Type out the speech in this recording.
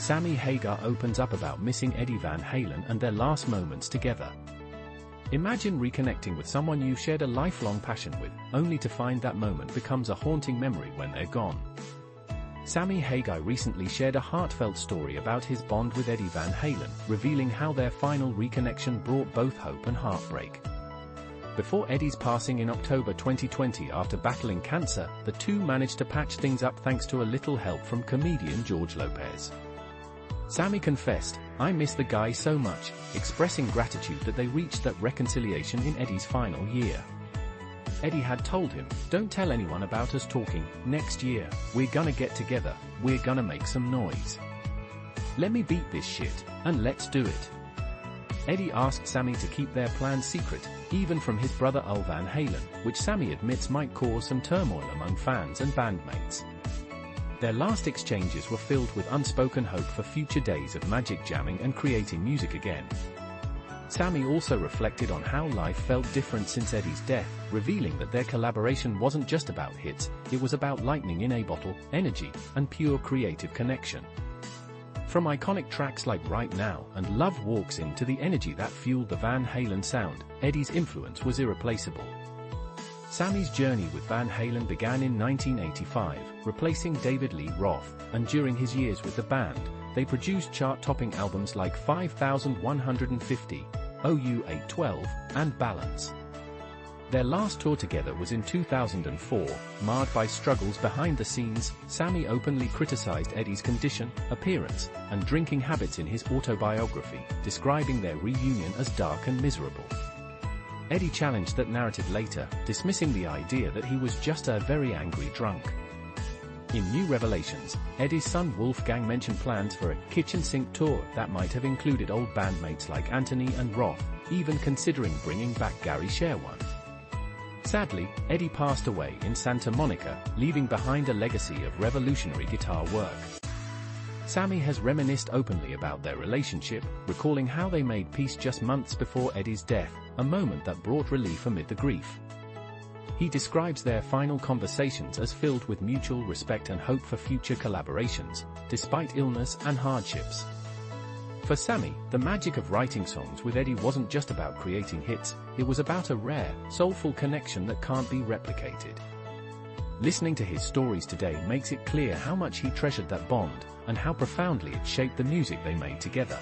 Sammy Hagar opens up about missing Eddie Van Halen and their last moments together. Imagine reconnecting with someone you shared a lifelong passion with, only to find that moment becomes a haunting memory when they're gone. Sammy Hagar recently shared a heartfelt story about his bond with Eddie Van Halen, revealing how their final reconnection brought both hope and heartbreak. Before Eddie's passing in October 2020 after battling cancer, the two managed to patch things up thanks to a little help from comedian George Lopez. Sammy confessed, "I miss the guy so much," expressing gratitude that they reached that reconciliation in Eddie's final year. Eddie had told him, "Don't tell anyone about us talking, next year, we're gonna get together, we're gonna make some noise. Let me beat this shit, and let's do it." Eddie asked Sammy to keep their plans secret, even from his brother Van Halen, which Sammy admits might cause some turmoil among fans and bandmates. Their last exchanges were filled with unspoken hope for future days of magic jamming and creating music again. Sammy also reflected on how life felt different since Eddie's death, revealing that their collaboration wasn't just about hits, it was about lightning in a bottle, energy, and pure creative connection. From iconic tracks like Right Now and Love Walks In to the energy that fueled the Van Halen sound, Eddie's influence was irreplaceable. Sammy's journey with Van Halen began in 1985, replacing David Lee Roth, and during his years with the band, they produced chart-topping albums like 5150, OU 812, and Balance. Their last tour together was in 2004, marred by struggles behind the scenes. Sammy openly criticized Eddie's condition, appearance, and drinking habits in his autobiography, describing their reunion as dark and miserable. Eddie challenged that narrative later, dismissing the idea that he was just a very angry drunk. In New Revelations, Eddie's son Wolfgang mentioned plans for a kitchen sink tour that might have included old bandmates like Anthony and Roth, even considering bringing back Gary Sherwan. Sadly, Eddie passed away in Santa Monica, leaving behind a legacy of revolutionary guitar work. Sammy has reminisced openly about their relationship, recalling how they made peace just months before Eddie's death, a moment that brought relief amid the grief. He describes their final conversations as filled with mutual respect and hope for future collaborations, despite illness and hardships. For Sammy, the magic of writing songs with Eddie wasn't just about creating hits, it was about a rare, soulful connection that can't be replicated. Listening to his stories today makes it clear how much he treasured that bond, and how profoundly it shaped the music they made together.